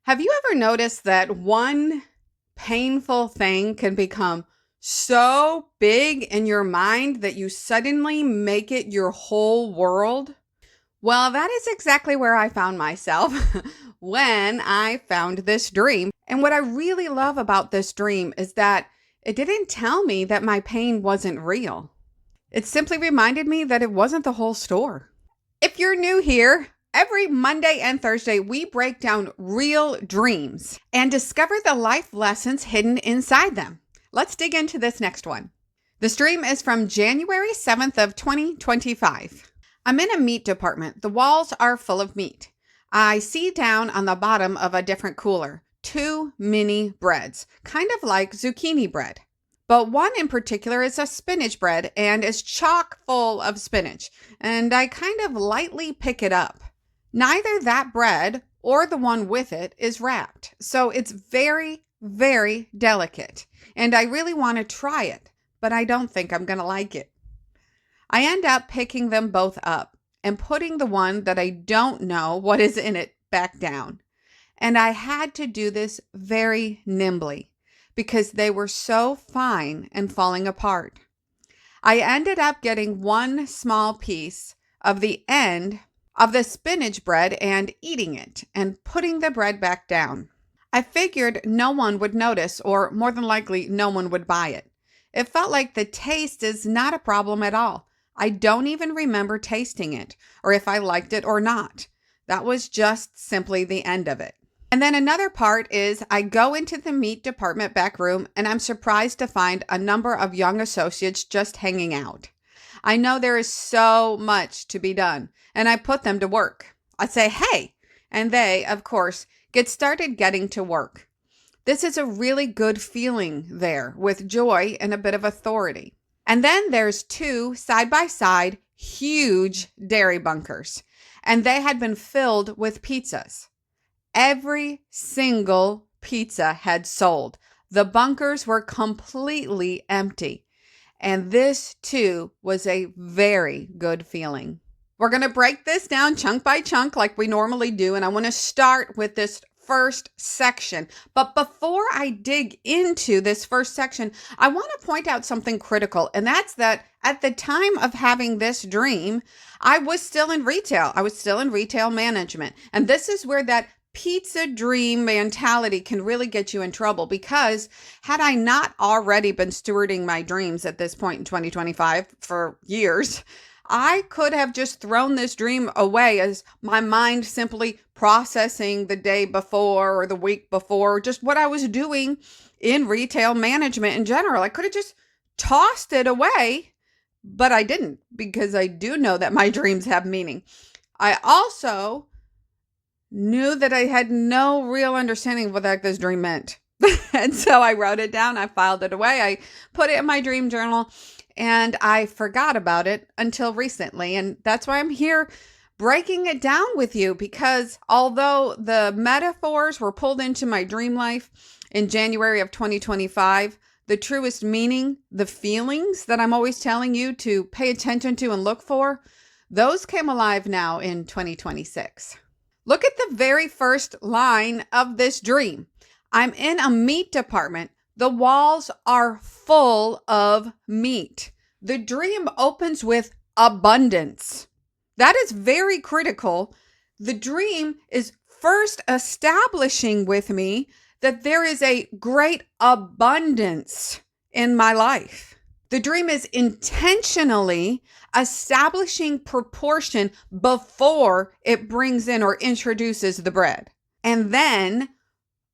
Have you ever noticed that one painful thing can become so big in your mind that you suddenly make it your whole world? Well, that is exactly where I found myself when I found this dream. And what I really love about this dream is that it didn't tell me that my pain wasn't real. It simply reminded me that it wasn't the whole story. If you're new here, every Monday and Thursday, we break down real dreams and discover the life lessons hidden inside them. Let's dig into this next one. This dream is from January 7th of 2025. I'm in a meat department. The walls are full of meat. I see down on the bottom of a different cooler, 2 mini breads, kind of like zucchini bread. But one in particular is a spinach bread and is chock full of spinach, and I kind of lightly pick it up. Neither that bread or the one with it is wrapped, so it's very, very delicate, and I really want to try it, but I don't think I'm going to like it. I end up picking them both up and putting the one that I don't know what is in it back down. And I had to do this very nimbly, because they were so fine and falling apart. I ended up getting one small piece of the end of the spinach bread and eating it and putting the bread back down. I figured no one would notice, or more than likely no one would buy it. It felt like the taste is not a problem at all. I don't even remember tasting it or if I liked it or not. That was just simply the end of it. And then another part is I go into the meat department back room and I'm surprised to find a number of young associates just hanging out. I know there is so much to be done and I put them to work. I say, hey, and they, of course, get started getting to work. This is a really good feeling there with joy and a bit of authority. And then there's 2 side-by-side huge dairy bunkers and they had been filled with pizzas. Every single pizza had sold. The bunkers were completely empty. And this, too, was a very good feeling. We're going to break this down chunk by chunk like we normally do. And I want to start with this first section. But before I dig into this first section, I want to point out something critical. And that's that at the time of having this dream, I was still in retail. I was still in retail management. And this is where that pizza dream mentality can really get you in trouble, because had I not already been stewarding my dreams at this point in 2025 for years, I could have just thrown this dream away as my mind simply processing the day before or the week before, just what I was doing in retail management in general. I could have just tossed it away, but I didn't, because I do know that my dreams have meaning. I also knew that I had no real understanding of what the heck this dream meant. And so I wrote it down. I filed it away. I put it in my dream journal and I forgot about it until recently. And that's why I'm here breaking it down with you, because although the metaphors were pulled into my dream life in January of 2025, the truest meaning, the feelings that I'm always telling you to pay attention to and look for, those came alive now in 2026. Look at the very first line of this dream. I'm in a meat department. The walls are full of meat. The dream opens with abundance. That is very critical. The dream is first establishing with me that there is a great abundance in my life. The dream is intentionally establishing proportion before it brings in or introduces the bread. And then,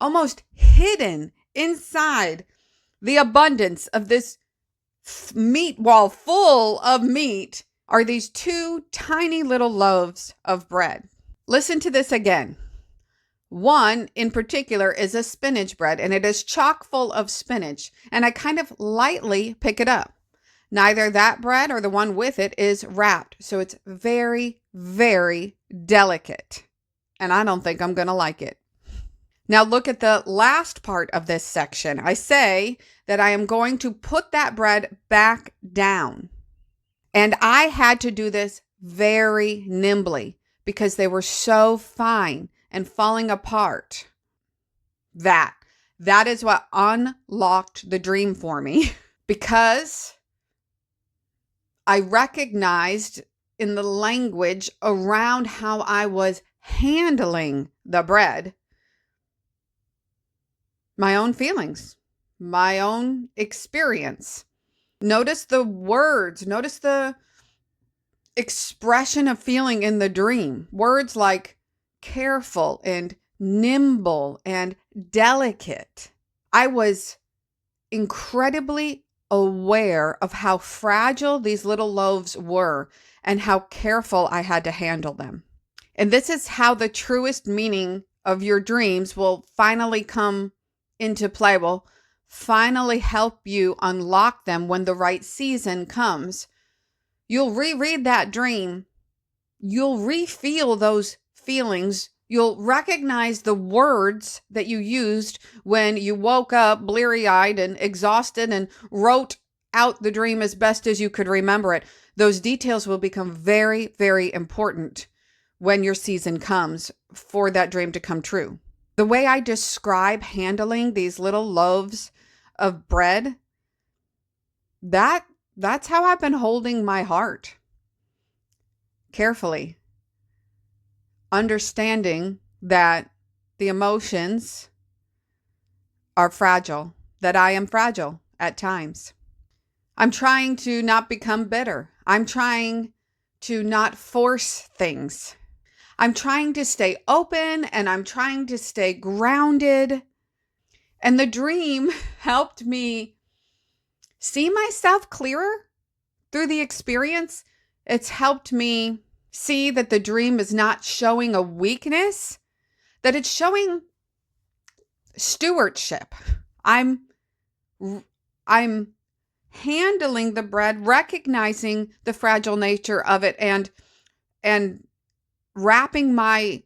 almost hidden inside the abundance of this meat wall full of meat, are these 2 tiny little loaves of bread. Listen to this again. One in particular is a spinach bread, and it is chock full of spinach, and I kind of lightly pick it up. Neither that bread or the one with it is wrapped, so it's very, very delicate, and I don't think I'm going to like it. Now look at the last part of this section. I say that I am going to put that bread back down, and I had to do this very nimbly because they were so fine and falling apart. That is what unlocked the dream for me because I recognized in the language around how I was handling the bread, my own feelings, my own experience. Notice the words, notice the expression of feeling in the dream. Words like careful and nimble and delicate. I was incredibly aware of how fragile these little loaves were and how careful I had to handle them. And this is how the truest meaning of your dreams will finally come into play, will finally help you unlock them when the right season comes. You'll reread that dream. You'll re-feel those feelings. You'll recognize the words that you used when you woke up bleary-eyed and exhausted and wrote out the dream as best as you could remember it. Those details will become very, very important when your season comes for that dream to come true. The way I describe handling these little loaves of bread, that's how I've been holding my heart. Carefully. Understanding that the emotions are fragile, that I am fragile at times. I'm trying to not become bitter. I'm trying to not force things. I'm trying to stay open and I'm trying to stay grounded. And the dream helped me see myself clearer through the experience. It's helped me see that the dream is not showing a weakness, that it's showing stewardship. I'm handling the bread, recognizing the fragile nature of it and wrapping my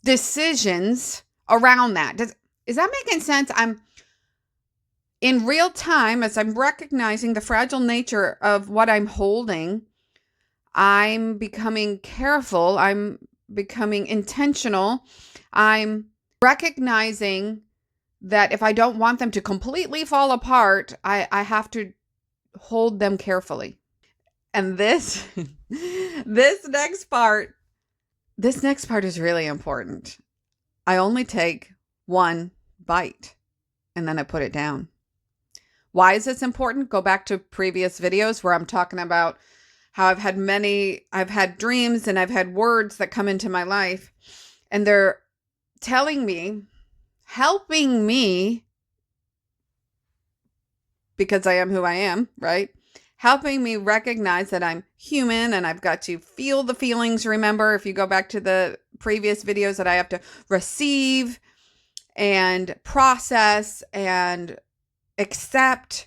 decisions around that. Is that making sense? I'm in real time, as I'm recognizing the fragile nature of what I'm holding, I'm becoming careful. I'm becoming intentional. I'm recognizing that if I don't want them to completely fall apart, I have to hold them carefully. And this next part is really important. I only take one bite and then I put it down. Why is this important? Go back to previous videos where I'm talking about how I've had dreams and I've had words that come into my life and they're telling me, helping me, because I am who I am, right? Helping me recognize that I'm human and I've got to feel the feelings. Remember, if you go back to the previous videos, that I have to receive and process and accept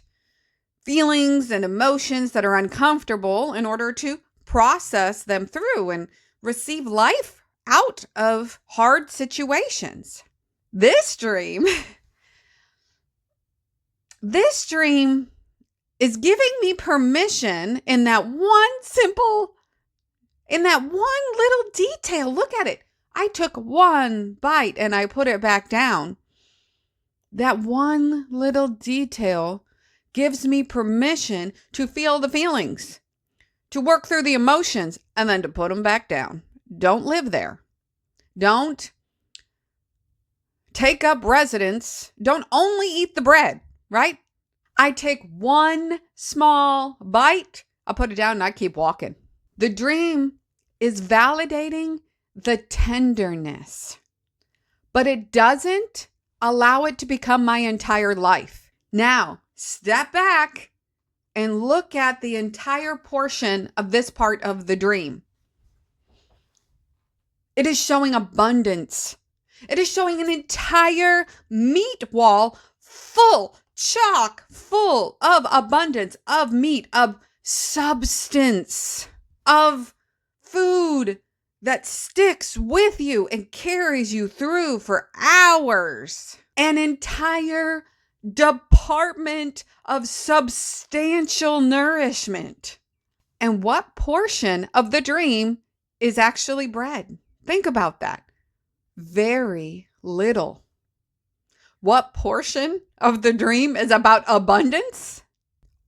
feelings and emotions that are uncomfortable in order to process them through and receive life out of hard situations. This dream is giving me permission in that one little detail. Look at it. I took one bite and I put it back down. That one little detail gives me permission to feel the feelings, to work through the emotions, and then to put them back down. Don't live there. Don't take up residence. Don't only eat the bread, right? I take one small bite, I put it down, and I keep walking. The dream is validating the tenderness, but it doesn't allow it to become my entire life. Now, step back and look at the entire portion of this part of the dream. It is showing abundance. It is showing an entire meat wall chock full of abundance, of meat, of substance, of food that sticks with you and carries you through for hours. An entire department of substantial nourishment. And what portion of the dream is actually bread? Think about that. Very little. What portion of the dream is about abundance?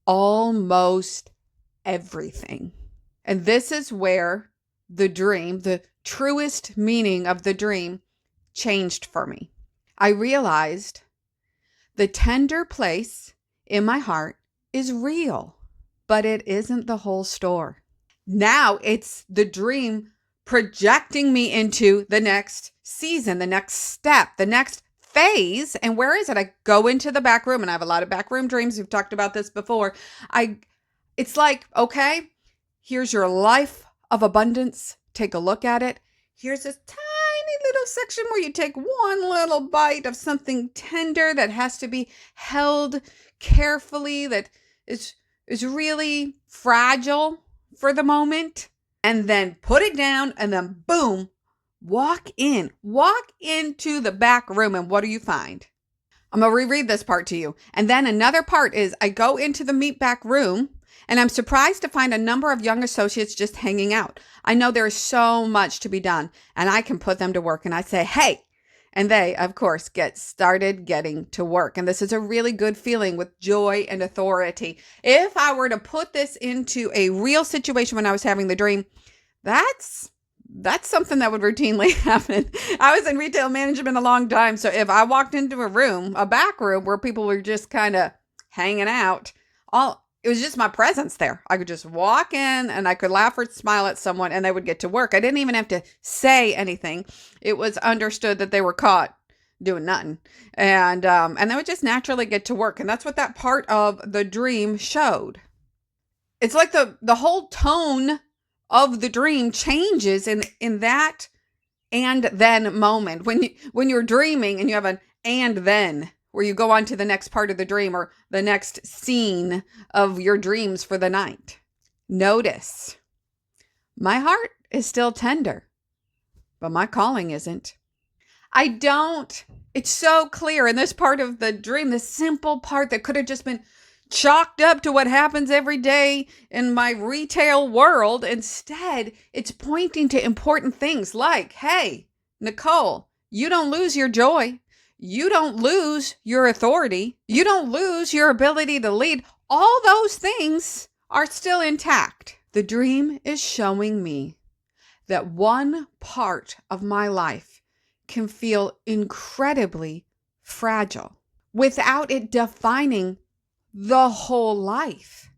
Almost everything. And this is where the dream, the truest meaning of the dream, changed for me. I realized the tender place in my heart is real, but it isn't the whole store. Now it's the dream projecting me into the next season, the next step, the next phase. And where is it? I go into the back room, and I have a lot of back room dreams. We've talked about this before. It's like, okay, here's your life of abundance. Take a look at it. Here's this tiny little section where you take one little bite of something tender that has to be held carefully, that is really fragile for the moment, and then put it down, and then boom, walk into the back room. And what do you find? I'm going to reread this part to you. And then another part is I go into the meat back room, and I'm surprised to find a number of young associates just hanging out. I know there's so much to be done, and I can put them to work. And I say, hey, and they, of course, get started getting to work. And this is a really good feeling with joy and authority. If I were to put this into a real situation when I was having the dream, that's something that would routinely happen. I was in retail management a long time. So if I walked into a room, a back room where people were just kind of hanging out, it was just my presence there. I could just walk in, and I could laugh or smile at someone, and they would get to work. I didn't even have to say anything. It was understood that they were caught doing nothing. And they would just naturally get to work. And that's what that part of the dream showed. It's like the whole tone of the dream changes in that and then moment. When you're dreaming and you have an and then, where you go on to the next part of the dream or the next scene of your dreams for the night. Notice, my heart is still tender, but my calling isn't. It's so clear in this part of the dream, this simple part that could have just been chalked up to what happens every day in my retail world. Instead, it's pointing to important things like, hey, Nicole, you don't lose your joy. You don't lose your authority. You don't lose your ability to lead. All those things are still intact. The dream is showing me that one part of my life can feel incredibly fragile without it defining the whole life.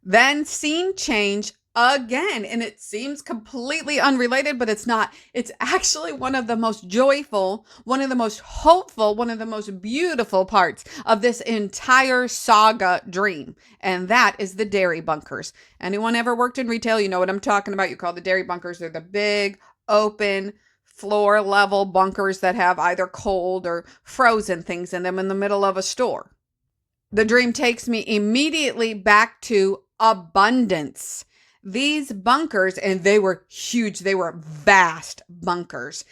Then scene change again, and it seems completely unrelated, but it's not. It's actually one of the most joyful, one of the most hopeful, one of the most beautiful parts of this entire saga dream. And that is the dairy bunkers. Anyone ever worked in retail, you know what I'm talking about. You call the dairy bunkers. They're the big, open, floor level bunkers that have either cold or frozen things in them in the middle of a store. The dream takes me immediately back to abundance. These bunkers, and they were huge, they were vast bunkers.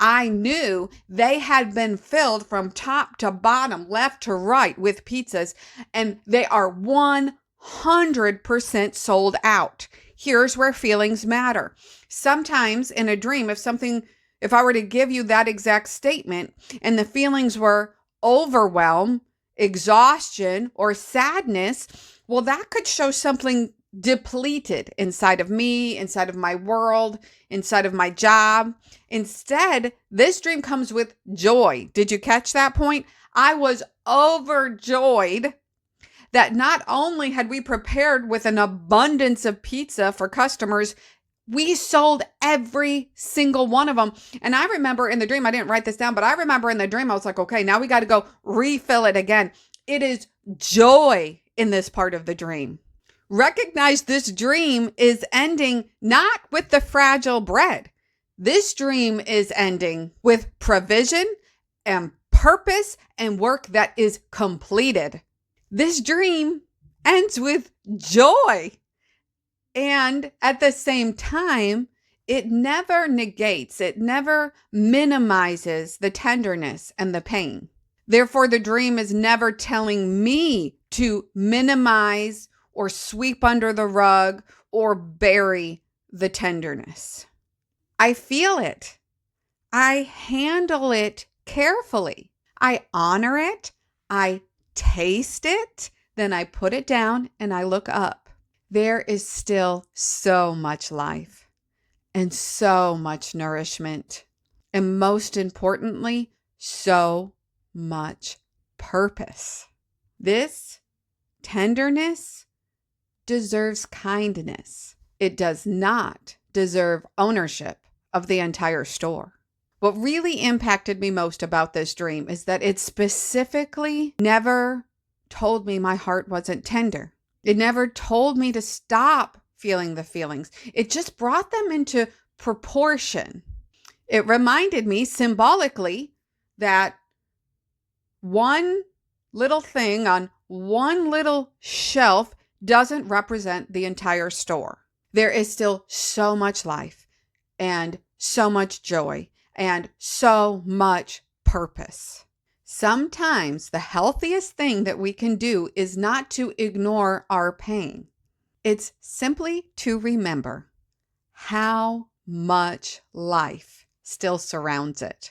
I knew they had been filled from top to bottom, left to right with pizzas, and they are 100% sold out. Here's where feelings matter. Sometimes in a dream, if I were to give you that exact statement and the feelings were overwhelm, exhaustion, or sadness, well, that could show something depleted inside of me, inside of my world, inside of my job. Instead, this dream comes with joy. Did you catch that point? I was overjoyed that not only had we prepared with an abundance of pizza for customers, we sold every single one of them. And I remember in the dream, I didn't write this down, but I remember in the dream, I was like, okay, now we got to go refill it again. It is joy in this part of the dream. Recognize this dream is ending not with the fragile bread. This dream is ending with provision and purpose and work that is completed. This dream ends with joy. And at the same time, it never negates, it never minimizes the tenderness and the pain. Therefore, the dream is never telling me to minimize or sweep under the rug or bury the tenderness. I feel it. I handle it carefully. I honor it, I taste it, then I put it down and I look up. There is still so much life and so much nourishment. And most importantly, so much purpose. This tenderness deserves kindness. It does not deserve ownership of the entire store. What really impacted me most about this dream is that it specifically never told me my heart wasn't tender. It never told me to stop feeling the feelings. It just brought them into proportion. It reminded me symbolically that one little thing on one little shelf doesn't represent the entire store. There is still so much life and so much joy and so much purpose. Sometimes the healthiest thing that we can do is not to ignore our pain. It's simply to remember how much life still surrounds it.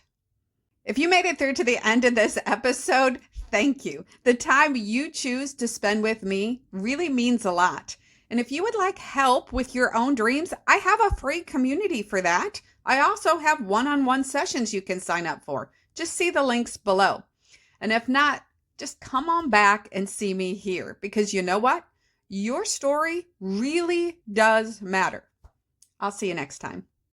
If you made it through to the end of this episode, thank you. The time you choose to spend with me really means a lot. And if you would like help with your own dreams, I have a free community for that. I also have one-on-one sessions you can sign up for. Just see the links below. And if not, just come on back and see me here, because you know what? Your story really does matter. I'll see you next time.